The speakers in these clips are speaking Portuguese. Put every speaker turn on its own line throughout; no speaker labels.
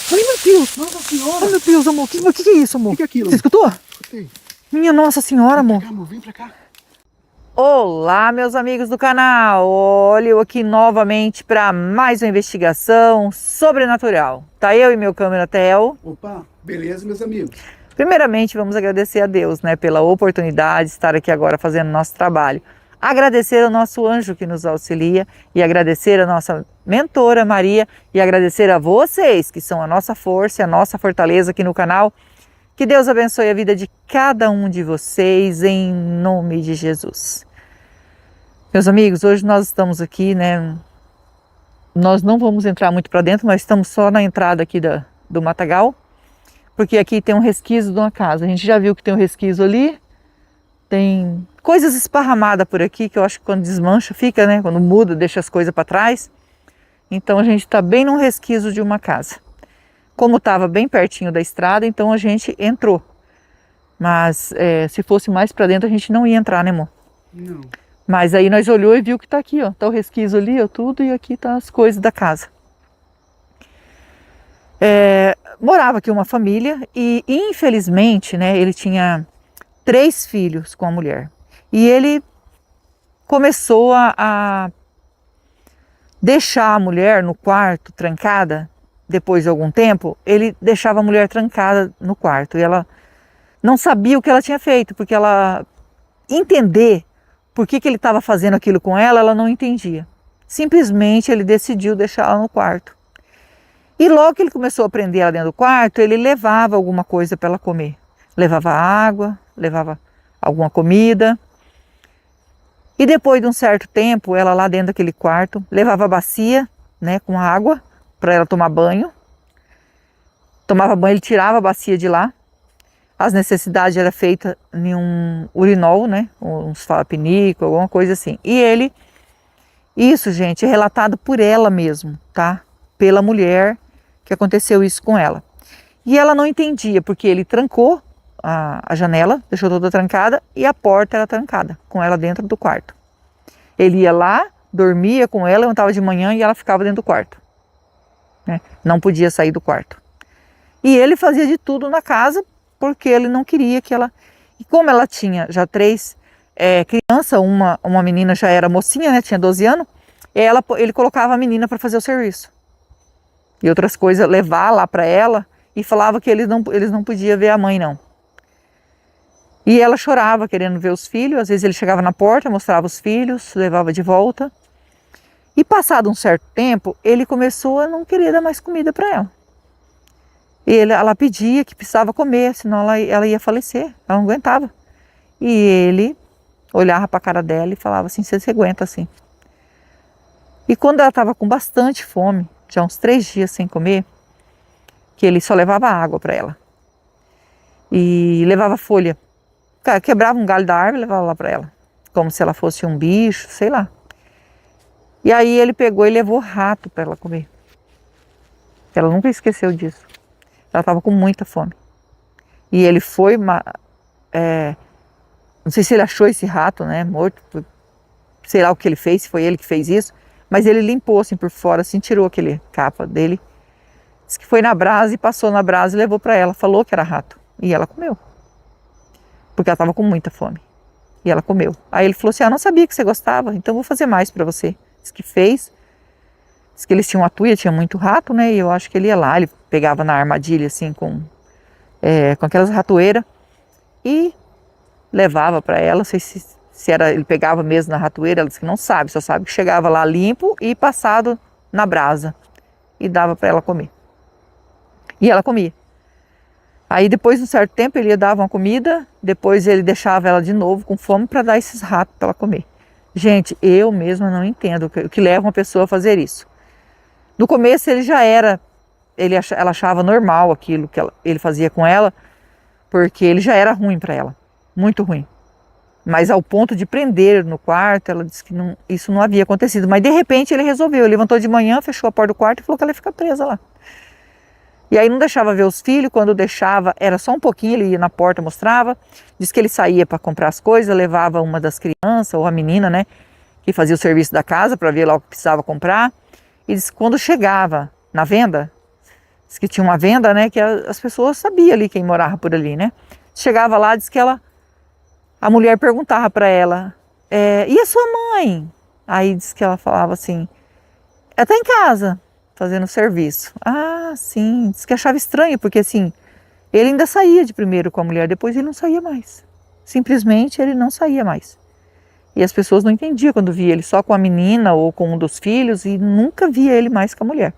Ai, meu Deus!
Nossa senhora!
Ai, meu Deus, amor. O que é isso, amor?
Que é aquilo?
Você escutou?
Escutei.
Minha Nossa Senhora,
Vem
amor.
pra cá, amor, vem pra cá.
Olá, meus amigos do canal. Olha eu aqui novamente para mais uma investigação sobrenatural. Tá eu e meu câmera Theo.
Opa, beleza, meus amigos?
Primeiramente, vamos agradecer a Deus, né, pela oportunidade de estar aqui agora fazendo nosso trabalho. Agradecer ao nosso anjo que nos auxilia e agradecer a nossa mentora Maria e agradecer a vocês que são a nossa força e a nossa fortaleza aqui no canal. Que Deus abençoe a vida de cada um de vocês em nome de Jesus. Meus amigos, hoje nós estamos aqui, né? Nós não vamos entrar muito para dentro, nós estamos só na entrada aqui do matagal, porque aqui tem um resquício de uma casa. A gente já viu que tem um resquício ali, tem coisas esparramadas por aqui que eu acho que quando desmancha fica, né? Quando muda, deixa as coisas para trás. Então a gente está bem num resquício de uma casa. Como estava bem pertinho da estrada, então a gente entrou. Mas se fosse mais para dentro a gente não ia entrar, né, amor?
Não.
Mas aí nós olhou e viu que tá aqui, ó. Tá o resquício ali, ó, tudo, e aqui tá as coisas da casa. Morava aqui uma família e, infelizmente, né, ele tinha 3 filhos com a mulher. E ele começou a deixar a mulher no quarto, trancada. Depois de algum tempo, ele deixava a mulher trancada no quarto. E ela não sabia o que ela tinha feito, porque ela entender por que ele estava fazendo aquilo com ela, ela não entendia. Simplesmente ele decidiu deixá-la no quarto. E logo que ele começou a prender ela dentro do quarto, ele levava alguma coisa para ela comer. Levava água, levava alguma comida. E depois de um certo tempo, ela lá dentro daquele quarto, levava a bacia, né, com água para ela tomar banho. Tomava banho, ele tirava a bacia de lá. As necessidades eram feitas em um urinol, né? Uns fala-pinico, alguma coisa assim. E ele, isso, gente, é relatado por ela mesmo, tá? Pela mulher que aconteceu isso com ela. E ela não entendia, porque ele trancou a janela, deixou toda trancada, e a porta era trancada, com ela dentro do quarto. Ele ia lá, dormia com ela, levantava de manhã e ela ficava dentro do quarto, né? Não podia sair do quarto. E ele fazia de tudo na casa, porque ele não queria que ela... E como ela tinha já 3 crianças, uma menina já era mocinha, né, tinha 12 anos, ele colocava a menina para fazer o serviço. E outras coisas, levar lá para ela, e falava que eles não podiam ver a mãe, não. E ela chorava querendo ver os filhos, às vezes ele chegava na porta, mostrava os filhos, levava de volta. E passado um certo tempo, ele começou a não querer dar mais comida para ela. Ela pedia que precisava comer, senão ela ia falecer, ela não aguentava. E ele olhava para a cara dela e falava assim, você aguenta assim. E quando ela estava com bastante fome, já uns 3 dias sem comer, que ele só levava água para ela. E levava folha. Quebrava um galho da árvore e levava lá para ela. Como se ela fosse um bicho, sei lá. E aí ele pegou e levou rato para ela comer. Ela nunca esqueceu disso. Ela estava com muita fome. E ele foi, não sei se ele achou esse rato, né, morto, sei lá o que ele fez, se foi ele que fez isso, mas ele limpou assim por fora, assim, tirou aquele capa dele. Disse que foi na brasa e passou na brasa e levou para ela, falou que era rato. E ela comeu. Porque ela estava com muita fome. E ela comeu. Aí ele falou assim, não sabia que você gostava, então vou fazer mais para você. Disse que fez. Diz que eles tinham uma tuia, tinha muito rato, né? E eu acho que ele ia lá, ele pegava na armadilha, assim, com aquelas ratoeiras e levava para ela. Não sei se era, ele pegava mesmo na ratoeira, ela disse que não sabe, só sabe que chegava lá limpo e passado na brasa e dava para ela comer. E ela comia. Aí depois de um certo tempo ele ia dar uma comida, depois ele deixava ela de novo com fome para dar esses ratos para ela comer. Gente, eu mesma não entendo o que leva uma pessoa a fazer isso. No começo ele já era, ela achava normal aquilo que ele fazia com ela, porque ele já era ruim para ela, muito ruim. Mas ao ponto de prender no quarto, ela disse que isso não havia acontecido. Mas de repente ele resolveu, ele levantou de manhã, fechou a porta do quarto e falou que ela ia ficar presa lá. E aí não deixava ver os filhos, quando deixava era só um pouquinho, ele ia na porta, mostrava. Diz que ele saía para comprar as coisas, levava uma das crianças, ou a menina, né, que fazia o serviço da casa para ver lá o que precisava comprar. E diz que quando chegava na venda, Diz que tinha uma venda, né, que as pessoas sabiam ali quem morava por ali, né? Chegava lá, diz que a mulher perguntava para ela, e a sua mãe? Aí diz que ela falava assim, ela está em casa, fazendo serviço. Ah, sim, diz que achava estranho, porque assim, ele ainda saía de primeiro com a mulher, depois ele não saía mais. Simplesmente ele não saía mais. E as pessoas não entendiam quando via ele só com a menina ou com um dos filhos e nunca via ele mais com a mulher.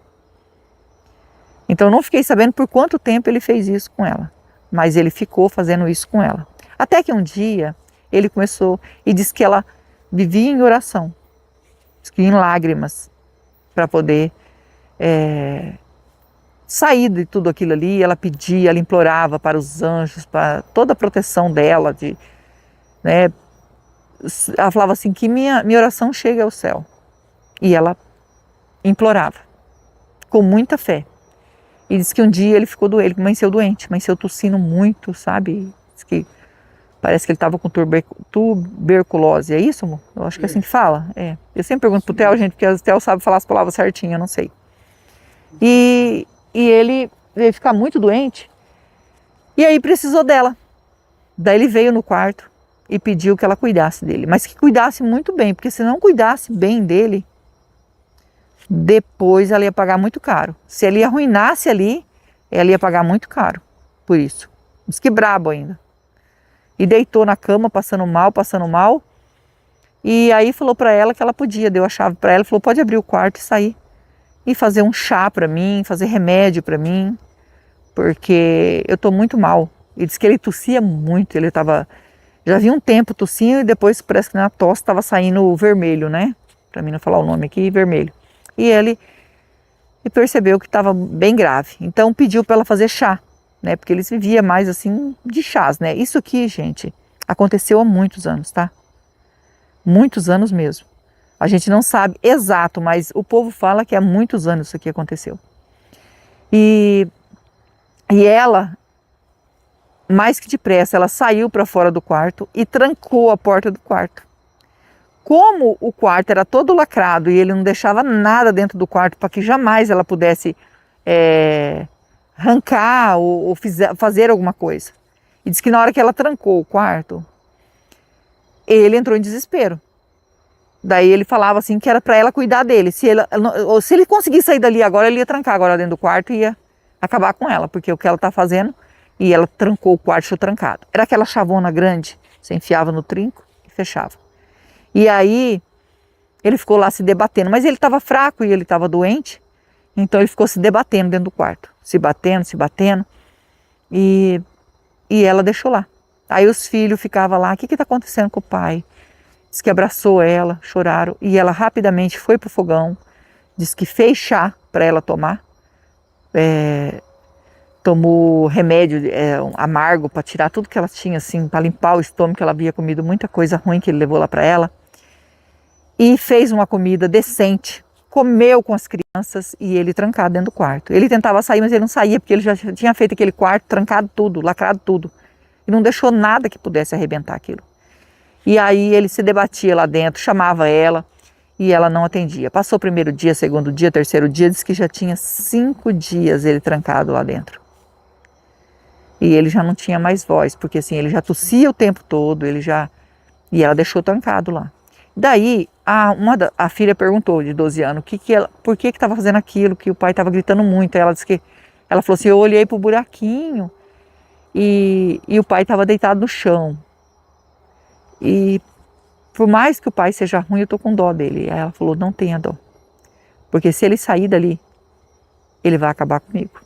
Então eu não fiquei sabendo por quanto tempo ele fez isso com ela, mas ele ficou fazendo isso com ela. Até que um dia ele começou e disse que ela vivia em oração, diz que em lágrimas, para poder sair de tudo aquilo ali. Ela pedia, ela implorava para os anjos, para toda a proteção dela, né? Ela falava assim, que minha oração chegue ao céu. E ela implorava, com muita fé. E disse que um dia ele ficou doente, ele amanheceu doente, amanheceu tossindo muito, sabe? Diz que parece que ele estava com tuberculose, é isso, amor? Eu acho que é assim que fala. Eu sempre pergunto pro Theo, gente, porque o Theo sabe falar as palavras certinho, eu não sei. E ele veio ficar muito doente, e aí precisou dela. Daí ele veio no quarto e pediu que ela cuidasse dele, mas que cuidasse muito bem, porque se não cuidasse bem dele, depois ela ia pagar muito caro. Se ele arruinasse ali, ela ia pagar muito caro por isso. Diz que brabo ainda. E deitou na cama, passando mal. E aí falou para ela que ela podia, deu a chave para ela, falou, pode abrir o quarto e sair. E fazer um chá para mim, fazer remédio para mim, porque eu tô muito mal. E disse que ele tossia muito, ele estava, já havia um tempo tossindo e depois parece que na tosse estava saindo vermelho, né? Para mim não falar o nome aqui, vermelho. E ele percebeu que estava bem grave, então pediu para ela fazer chá, né? Porque eles viviam mais assim de chás, né? Isso aqui, gente, aconteceu há muitos anos, tá? Muitos anos mesmo. A gente não sabe exato, mas o povo fala que há muitos anos isso aqui aconteceu. E ela, mais que depressa, ela saiu para fora do quarto e trancou a porta do quarto. Como o quarto era todo lacrado e ele não deixava nada dentro do quarto para que jamais ela pudesse arrancar ou fazer alguma coisa. E diz que na hora que ela trancou o quarto, ele entrou em desespero. Daí ele falava assim que era para ela cuidar dele. Se ele conseguisse sair dali agora, ele ia trancar agora dentro do quarto e ia acabar com ela, porque o que ela está fazendo, e ela trancou o quarto, deixou trancado. Era aquela chavona grande, você enfiava no trinco e fechava. E aí ele ficou lá se debatendo, mas ele estava fraco e ele estava doente, então ele ficou se debatendo dentro do quarto, se batendo, e ela deixou lá. Aí os filhos ficavam lá, o que está acontecendo com o pai? Diz que abraçou ela, choraram, e ela rapidamente foi para o fogão, diz que fez chá para ela tomar, tomou remédio amargo para tirar tudo que ela tinha, assim, para limpar o estômago, que ela havia comido muita coisa ruim que ele levou lá para ela, e fez uma comida decente, comeu com as crianças e ele trancado dentro do quarto. Ele tentava sair, mas ele não saía, porque ele já tinha feito aquele quarto, trancado tudo, lacrado tudo, e não deixou nada que pudesse arrebentar aquilo. E aí ele se debatia lá dentro, chamava ela e ela não atendia. Passou o primeiro dia, segundo dia, terceiro dia, disse que já tinha 5 dias ele trancado lá dentro. E ele já não tinha mais voz, porque assim, ele já tossia o tempo todo, e ela deixou trancado lá. Daí a filha perguntou, de 12 anos, por que estava fazendo aquilo, que o pai estava gritando muito. Aí ela falou assim, eu olhei para o buraquinho e o pai estava deitado no chão. E por mais que o pai seja ruim, eu estou com dó dele. Aí ela falou, não tenha dó. Porque se ele sair dali, ele vai acabar comigo.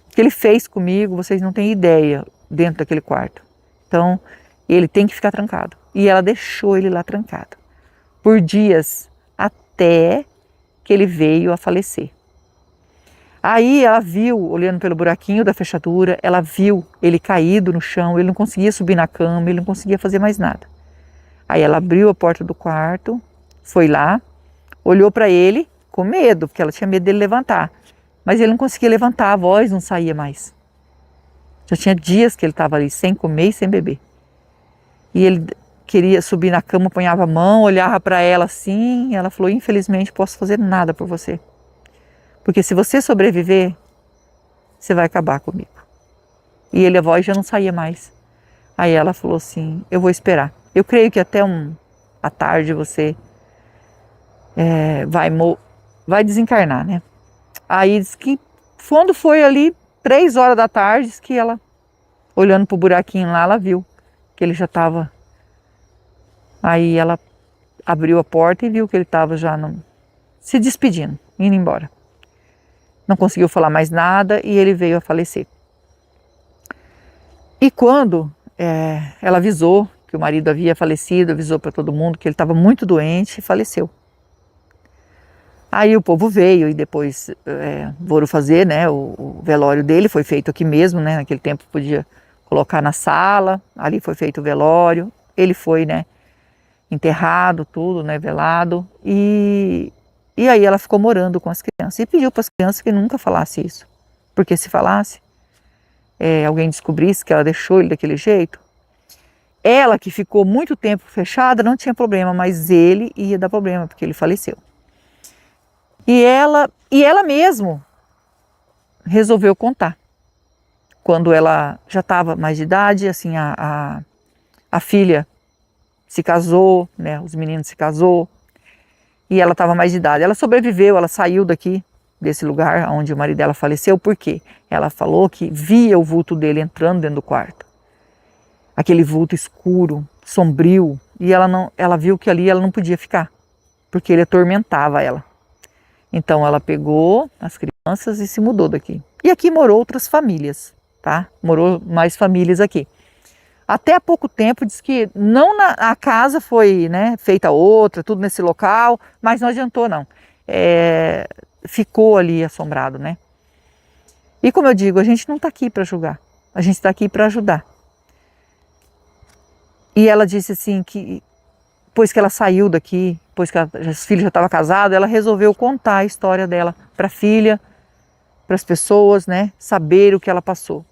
O que ele fez comigo, vocês não têm ideia dentro daquele quarto. Então, ele tem que ficar trancado. E ela deixou ele lá trancado. Por dias, até que ele veio a falecer. Aí ela viu, olhando pelo buraquinho da fechadura, ela viu ele caído no chão, ele não conseguia subir na cama, ele não conseguia fazer mais nada. Aí ela abriu a porta do quarto, foi lá, olhou para ele com medo, porque ela tinha medo dele levantar. Mas ele não conseguia levantar, a voz não saía mais. Já tinha dias que ele estava ali sem comer e sem beber. E ele queria subir na cama, apanhava a mão, olhava para ela assim, e ela falou, infelizmente posso fazer nada por você. Porque se você sobreviver, você vai acabar comigo. E a voz já não saía mais. Aí ela falou assim, eu vou esperar. Eu creio que até à tarde você vai desencarnar, né? Aí diz que quando foi ali 3 horas da tarde, diz que ela, olhando pro buraquinho lá, ela viu que ele já estava. Aí ela abriu a porta e viu que ele estava já se despedindo, indo embora. Não conseguiu falar mais nada e ele veio a falecer. E quando ela avisou que o marido havia falecido, avisou para todo mundo que ele estava muito doente e faleceu. Aí o povo veio e depois foram fazer, né, o velório dele, foi feito aqui mesmo, né, naquele tempo podia colocar na sala, ali foi feito o velório, ele foi, né, enterrado, tudo, né, velado, e aí ela ficou morando com as crianças e pediu para as crianças que nunca falasse isso, porque se falasse, alguém descobrisse que ela deixou ele daquele jeito, ela que ficou muito tempo fechada não tinha problema, mas ele ia dar problema, porque ele faleceu. E ela mesmo resolveu contar. Quando ela já estava mais de idade, assim, a filha se casou, né, os meninos se casou, e ela estava mais de idade. Ela sobreviveu, ela saiu desse lugar onde o marido dela faleceu, porque ela falou que via o vulto dele entrando dentro do quarto. Aquele vulto escuro, sombrio, e ela viu que ali ela não podia ficar, porque ele atormentava ela. Então ela pegou as crianças e se mudou daqui. E aqui morou outras famílias, tá? Morou mais famílias aqui. Até há pouco tempo diz que não a casa foi, né, feita outra, tudo nesse local, mas não adiantou não. Ficou ali assombrado, né? E como eu digo, a gente não está aqui para julgar, a gente está aqui para ajudar. E ela disse assim que depois que ela saiu daqui, depois que os filhos já estavam casados, ela resolveu contar a história dela para a filha, para as pessoas, né, saber o que ela passou.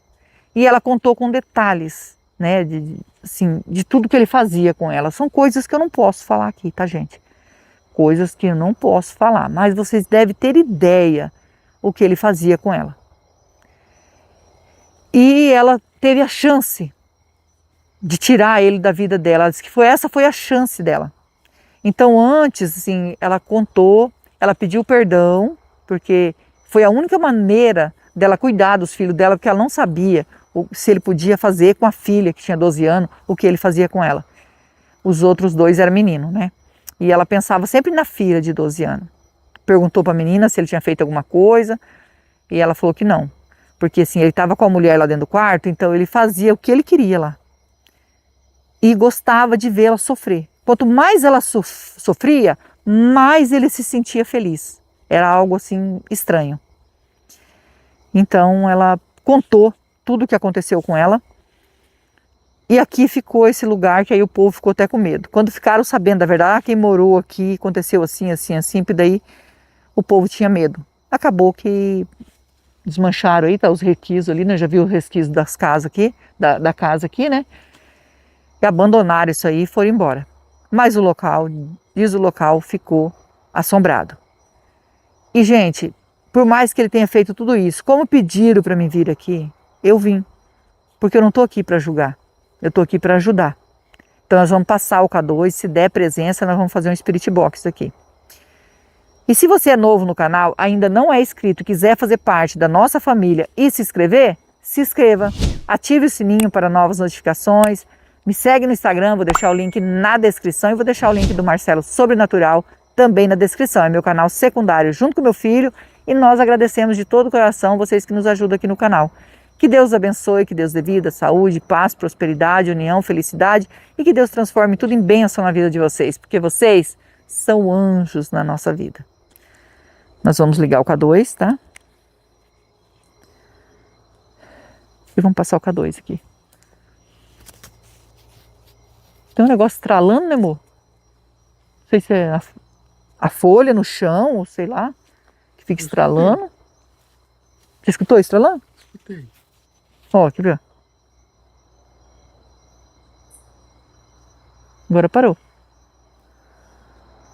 E ela contou com detalhes, né, de tudo que ele fazia com ela. São coisas que eu não posso falar aqui, tá, gente? Coisas que eu não posso falar, mas vocês devem ter ideia o que ele fazia com ela. E ela teve a chance de tirar ele da vida dela. Ela disse que essa foi a chance dela. Então antes, assim, ela contou, ela pediu perdão, porque foi a única maneira dela cuidar dos filhos dela, porque ela não sabia se ele podia fazer com a filha, que tinha 12 anos, o que ele fazia com ela. Os outros 2 eram meninos, né? E ela pensava sempre na filha de 12 anos. Perguntou para a menina se ele tinha feito alguma coisa, e ela falou que não. Porque assim, ele estava com a mulher lá dentro do quarto, então ele fazia o que ele queria lá. E gostava de vê-la sofrer. Quanto mais ela sofria, mais ele se sentia feliz. Era algo assim estranho. Então ela contou tudo o que aconteceu com ela. E aqui ficou esse lugar que aí o povo ficou até com medo. Quando ficaram sabendo da verdade, quem morou aqui, aconteceu assim, assim, assim, e daí o povo tinha medo. Acabou que desmancharam aí, tá os resquícios ali, né? Já viu os resquícios das casas aqui, da casa aqui, né? E abandonaram isso aí e foram embora. Mas o local ficou assombrado. E gente, por mais que ele tenha feito tudo isso, como pediram para mim vir aqui, eu vim. Porque eu não estou aqui para julgar, eu estou aqui para ajudar. Então nós vamos passar o K2, se der presença, nós vamos fazer um Spirit Box aqui. E se você é novo no canal, ainda não é inscrito e quiser fazer parte da nossa família e se inscrever, se inscreva, ative o sininho para novas notificações, me segue no Instagram, vou deixar o link na descrição e vou deixar o link do Marcelo Sobrenatural também na descrição. É meu canal secundário junto com meu filho e nós agradecemos de todo o coração vocês que nos ajudam aqui no canal. Que Deus abençoe, que Deus dê vida, saúde, paz, prosperidade, união, felicidade e que Deus transforme tudo em bênção na vida de vocês, porque vocês são anjos na nossa vida. Nós vamos ligar o K2, tá? E vamos passar o K2 aqui. Tem um negócio estralando, né, amor? Não sei se é a folha no chão, ou sei lá, que fica estralando. Você escutou estralando?
Escutei.
Ó, quer ver? Agora parou.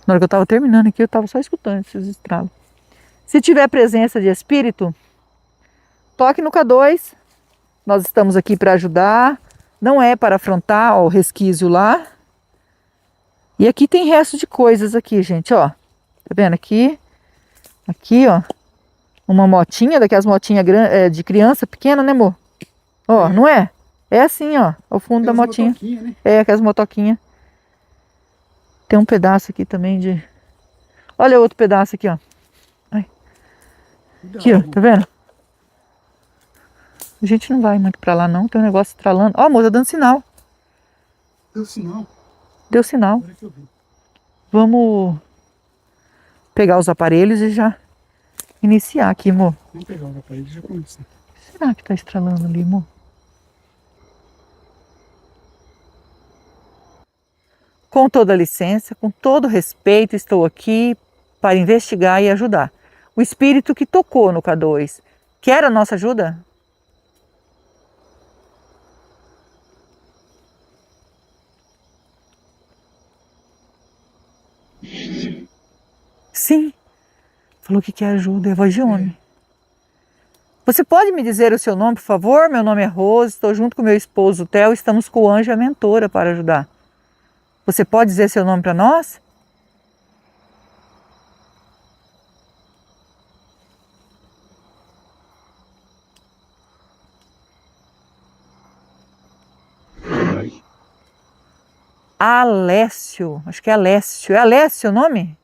Na hora que eu tava terminando aqui, eu tava só escutando esses estralos. Se tiver presença de espírito, toque no K2. Nós estamos aqui para ajudar. Não é para afrontar, ó, o resquício lá. E aqui tem resto de coisas aqui, gente, ó. Tá vendo aqui? Aqui, ó. Uma motinha, daquelas motinhas de criança pequena, né, amor? Ó, não é? É assim, ó. O fundo da motinha.
Né?
É, aquelas motoquinhas. Tem um pedaço aqui também de... Olha outro pedaço aqui, ó. Ai. Aqui, ó. Tá vendo? A gente não vai muito pra lá, não. Tem um negócio estralando. Ó, amor, tá dando sinal.
Deu sinal.
Deu sinal.
Agora que eu vi.
Vamos pegar os aparelhos e já iniciar aqui, amor.
Vamos pegar o aparelho e já começa.
Será que tá estralando ali, amor? Com toda licença, com todo respeito, estou aqui para investigar e ajudar. O espírito que tocou no K2 quer a nossa ajuda? Sim. Falou que quer ajuda, é voz de homem. Você pode me dizer o seu nome, por favor? Meu nome é Rose, estou junto com meu esposo Theo, estamos com o anjo e a mentora para ajudar. Você pode dizer seu nome para nós? Alessio, acho que é Alessio. É Alessio o nome?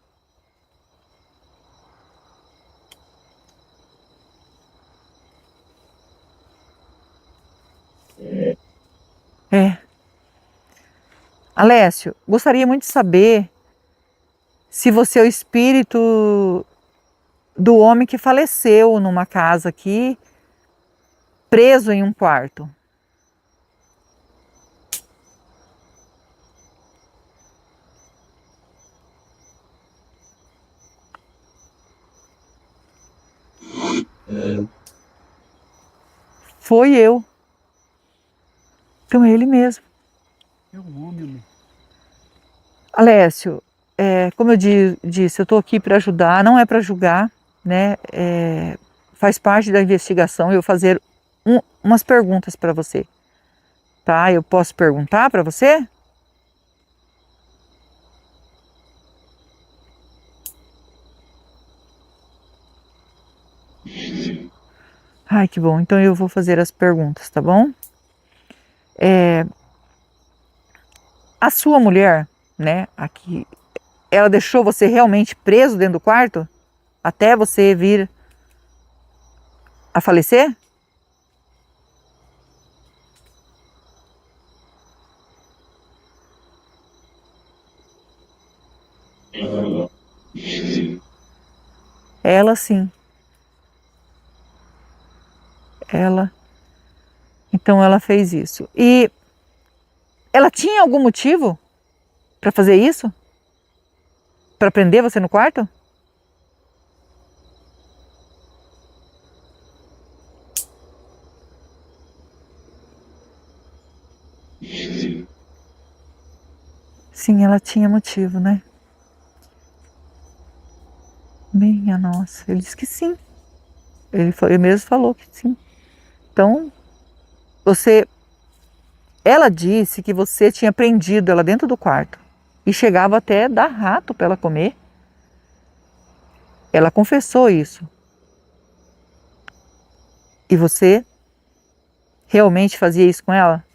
É. Alessio, gostaria muito de saber se você é o espírito do homem que faleceu numa casa aqui, preso em um quarto. Foi eu. Então é ele mesmo.
É um homem, amor.
Alessio, como eu disse, eu estou aqui para ajudar, não é para julgar, né? Faz parte da investigação eu fazer umas perguntas para você. Tá? Eu posso perguntar para você? Ai, que bom. Então eu vou fazer as perguntas, tá bom? A sua mulher, né, aqui, ela deixou você realmente preso dentro do quarto até você vir a falecer? Ela sim. Ela. Então ela fez isso. E ela tinha algum motivo para fazer isso? Para prender você no quarto? Sim, ela tinha motivo, né? Minha nossa, ele disse que sim. Ele mesmo falou que sim. Então, ela disse que você tinha prendido ela dentro do quarto e chegava até dar rato para ela comer. Ela confessou isso. E você realmente fazia isso com ela?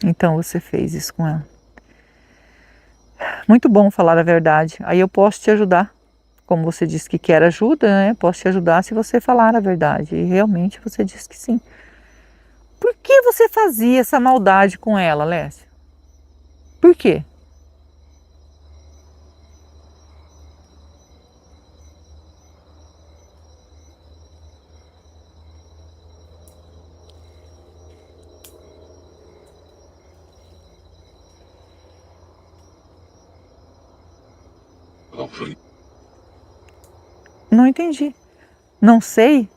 Então você fez isso com ela. Muito bom falar a verdade. Aí eu posso te ajudar. Como você disse que quer ajuda, né? Posso te ajudar se você falar a verdade. E realmente você disse que sim. Por que você fazia essa maldade com ela, Lécia? Por quê? Não entendi. Não sei?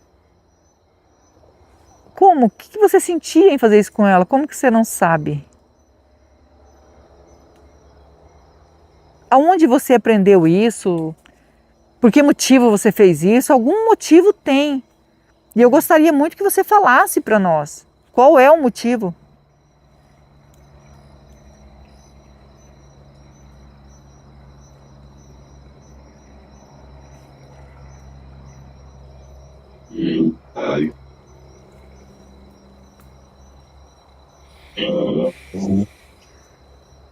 Como como? O que você sentia em fazer isso com ela? Como que você não sabe? Aonde você aprendeu isso? Por que motivo você fez isso? Algum motivo tem. E eu gostaria muito que você falasse para nós. Qual é o motivo?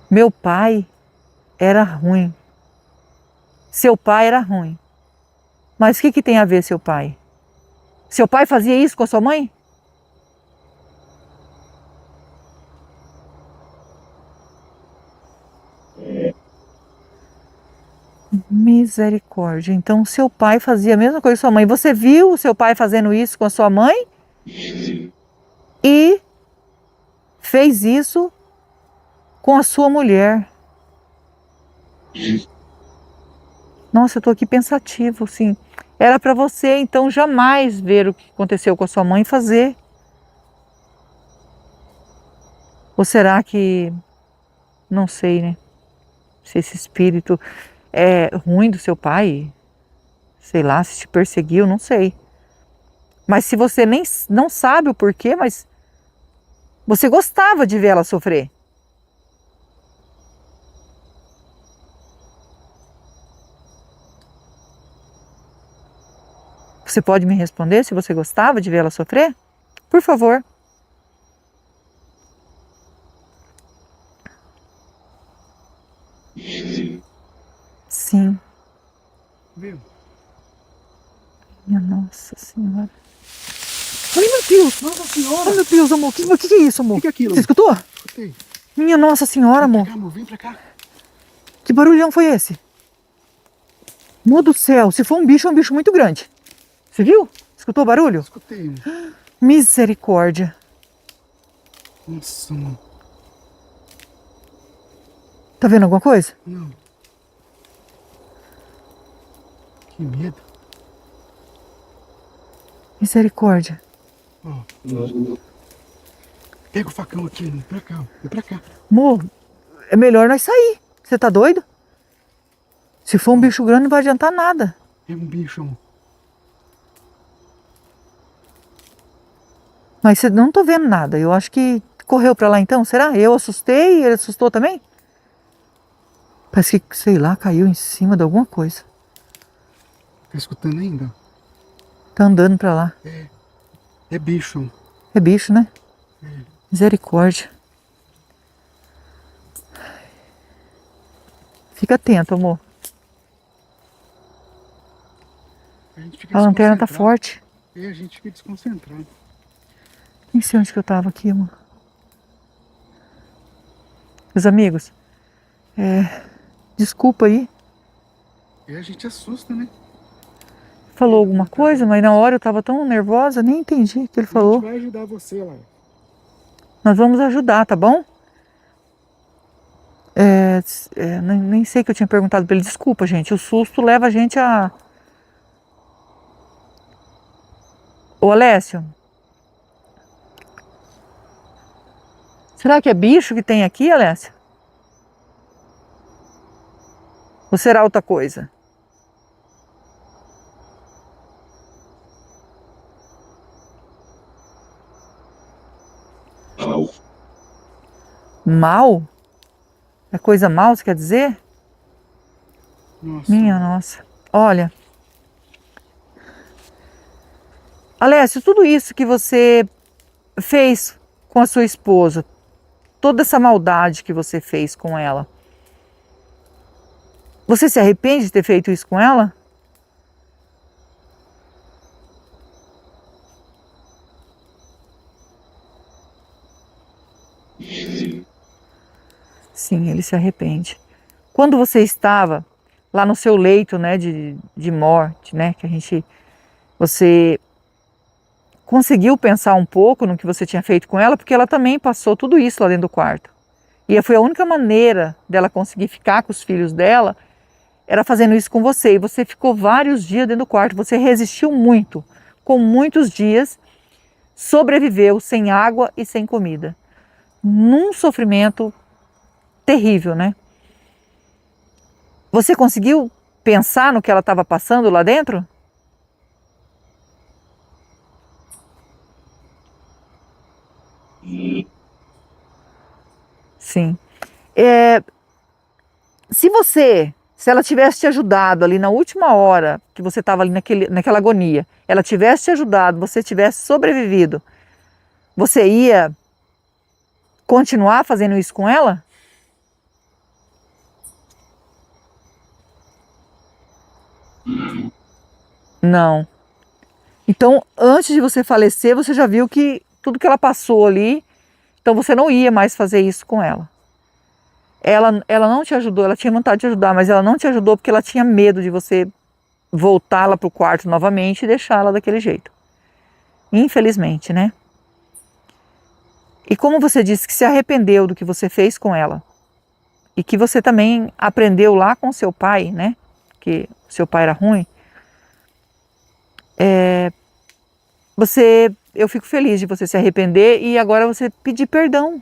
Meu pai era ruim. Seu pai era ruim. Mas o que tem a ver seu pai? Seu pai fazia isso com a sua mãe? Misericórdia. Então seu pai fazia a mesma coisa com a sua mãe. Você viu o seu pai fazendo isso com a sua mãe? E fez isso com a sua mulher. Nossa, eu tô aqui pensativo, assim. Era para você, então, jamais ver o que aconteceu com a sua mãe e fazer. Ou será que, não sei, né? Se esse espírito é ruim do seu pai, sei lá, se te perseguiu, não sei. Mas se você nem não sabe o porquê, mas você gostava de ver ela sofrer. Você pode me responder se você gostava de ver ela sofrer? Por favor. Sim.
Viu?
Minha Nossa Senhora. Ai, meu Deus!
Nossa Senhora!
Ai, meu Deus, amor. O que é isso, amor?
O que é aquilo?
Você escutou?
Escutei.
Minha Nossa Senhora,
Vem
amor.
pra cá, amor. Vem pra cá.
Que barulhão foi esse? Amor do céu, se for um bicho, é um bicho muito grande. Você viu? Escutou o barulho?
Escutei, amor.
Misericórdia.
Nossa, amor.
Tá vendo alguma coisa?
Não. Que medo.
Misericórdia.
Ó. Pega o facão aqui, amor. Pra cá, ó. Vem pra cá.
Amor, é melhor nós sair. Você tá doido? Se for um bicho grande, não vai adiantar nada.
É um bicho, amor.
Mas você não tô vendo nada. Eu acho que correu pra lá então, será? Eu assustei e ele assustou também? Parece que, sei lá, caiu em cima de alguma coisa.
Tá escutando ainda?
Tá andando pra lá.
É bicho, amor.
É bicho, né? Misericórdia. Fica atento, amor.
A gente fica
A lanterna tá
desconcentrado.
forte.
A gente fica desconcentrado.
Nem sei onde que eu tava aqui, amor. Meus amigos, desculpa aí.
E a gente assusta, né?
Falou alguma coisa, mas na hora eu tava tão nervosa, nem entendi o que ele
A
falou.
gente vai ajudar você lá.
Nós vamos ajudar, tá bom? Nem sei que eu tinha perguntado pra ele. Desculpa, gente. O susto leva a gente a... Ô, Alessio. Será que é bicho que tem aqui, Alessio? Ou será outra coisa? Mal? É coisa mal, você quer dizer?
Nossa.
Minha nossa. Olha. Alessio, tudo isso que você fez com a sua esposa, toda essa maldade que você fez com ela, você se arrepende de ter feito isso com ela? Sim, ele se arrepende. Quando você estava lá no seu leito, né, de morte, né, você conseguiu pensar um pouco no que você tinha feito com ela, porque ela também passou tudo isso lá dentro do quarto. E foi a única maneira dela conseguir ficar com os filhos dela, era fazendo isso com você. E você ficou vários dias dentro do quarto, você resistiu muito, com muitos dias, sobreviveu sem água e sem comida, num sofrimento terrível, né? Você conseguiu pensar no que ela estava passando lá dentro? Sim. É, se ela tivesse te ajudado ali na última hora que você estava ali naquela agonia, ela tivesse te ajudado, você tivesse sobrevivido, você ia continuar fazendo isso com ela? Não. Então, antes de você falecer, você já viu que tudo que ela passou ali, então você não ia mais fazer isso com ela. Ela não te ajudou, ela tinha vontade de ajudar, mas ela não te ajudou porque ela tinha medo de você voltá-la para o quarto novamente e deixá-la daquele jeito. Infelizmente, né? E como você disse que se arrependeu do que você fez com ela, e que você também aprendeu lá com seu pai, né? Que seu pai era ruim, eu fico feliz de você se arrepender e agora você pedir perdão.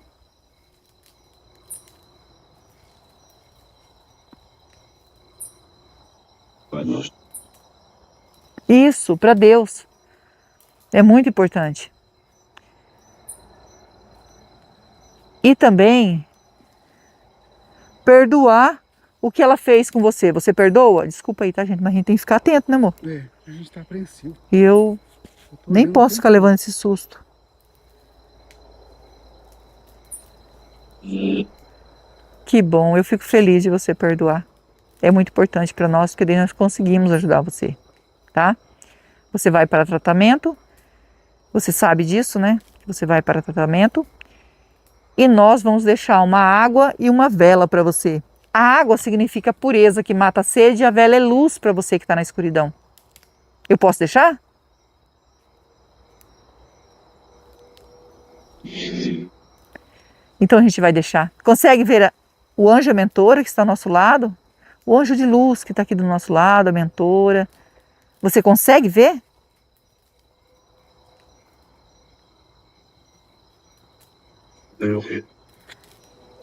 Isso, para Deus. É muito importante. E também perdoar o que ela fez com você. Você perdoa? Desculpa aí, tá, gente? Mas a gente tem que ficar atento, né, amor?
É, a gente tá apreensivo.
E eu
Eu tô
nem
olhando o
posso
tempo
ficar
todo.
levando esse susto. Que bom, eu fico feliz de você perdoar. É muito importante para nós, porque daí nós conseguimos ajudar você, tá? Você vai para tratamento, você sabe disso, né? Você vai para tratamento e nós vamos deixar uma água e uma vela para você. A água significa pureza que mata a sede e a vela é luz para você que está na escuridão. Eu posso deixar? Então a gente vai deixar. Consegue ver o anjo a mentora que está ao nosso lado? O anjo de luz que está aqui do nosso lado, a mentora. Você consegue ver?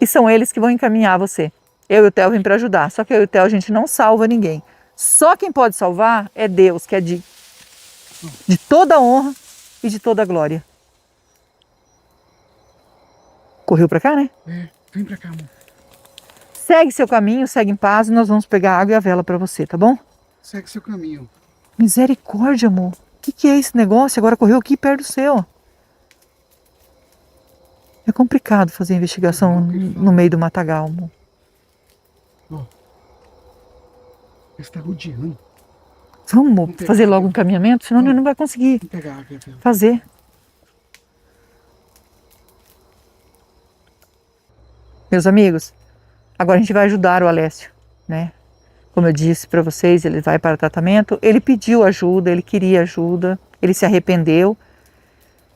E são eles que vão encaminhar você. Eu e o Theo vim para ajudar. Só que eu e o Theo a gente não salva ninguém. Só quem pode salvar é Deus, que é de toda a honra e de toda a glória. Correu para cá, né?
É, vem pra cá, amor.
Segue seu caminho, segue em paz e nós vamos pegar a água e a vela para você, tá bom?
Segue seu caminho.
Misericórdia, amor. O que é esse negócio? Agora correu aqui perto do seu. É complicado fazer investigação
Não, que ele
no
fala.
meio do matagal, amor.
Ó, ele está rodeando.
Vamos
Vamos pegar
fazer
a
logo o
água.
encaminhamento, senão
Vamos.
não vai conseguir
Vamos pegar a água e a vela.
fazer. Meus amigos, agora a gente vai ajudar o Alessio, né? Como eu disse para vocês, ele vai para tratamento. Ele pediu ajuda, ele queria ajuda, ele se arrependeu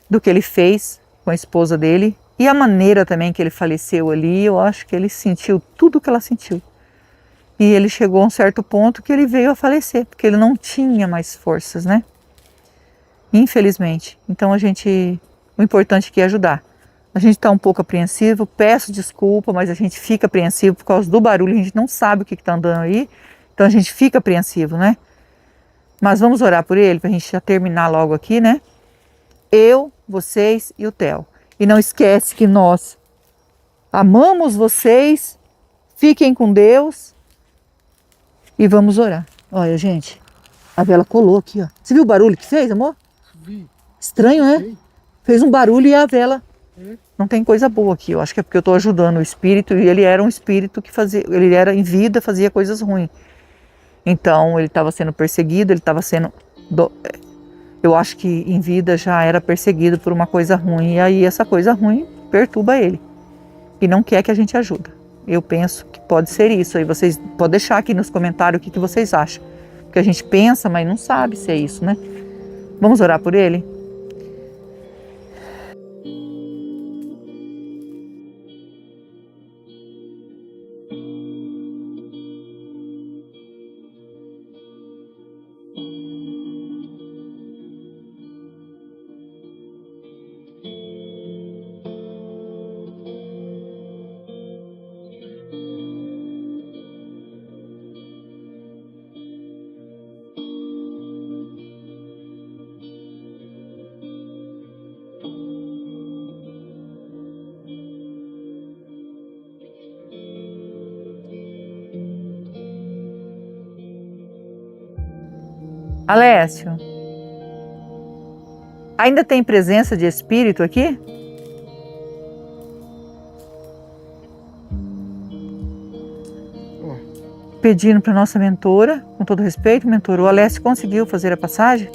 do que ele fez com a esposa dele e a maneira também que ele faleceu ali. Eu acho que ele sentiu tudo o que ela sentiu. E ele chegou a um certo ponto que ele veio a falecer, porque ele não tinha mais forças, né? Infelizmente. Então o importante aqui é ajudar. A gente está um pouco apreensivo, peço desculpa, mas a gente fica apreensivo por causa do barulho, a gente não sabe o que está andando aí, então a gente fica apreensivo, né? Mas vamos orar por ele, para a gente já terminar logo aqui, né? Eu, vocês e o Theo. E não esquece que nós amamos vocês, fiquem com Deus e vamos orar. Olha, gente, a vela colou aqui, ó. Você viu o barulho que fez, amor?
Subi.
Estranho, né?
Ei,
Fez um barulho e a vela.
é.
Não tem coisa boa aqui. Eu acho que é porque eu estou ajudando o espírito e ele era um espírito que fazia, ele era em vida, fazia coisas ruins. Então ele estava sendo perseguido, ele estava sendo, eu acho que em vida já era perseguido por uma coisa ruim e aí essa coisa ruim perturba ele e não quer que a gente ajude. Eu penso que pode ser isso. Aí vocês podem deixar aqui nos comentários o que vocês acham, porque a gente pensa, mas não sabe se é isso, né? Vamos orar por ele? Alessio, ainda tem presença de espírito aqui?
Ó,
Pedindo para nossa mentora, com todo respeito, mentora, o Alessio conseguiu fazer a passagem?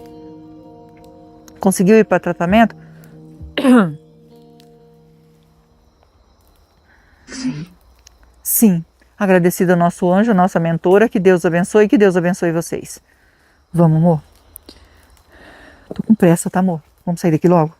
Conseguiu ir para tratamento? Sim. Agradecido ao nosso anjo, a nossa mentora, que Deus abençoe e que Deus abençoe vocês. Vamos, amor? Tô com pressa, tá, amor? Vamos sair daqui logo?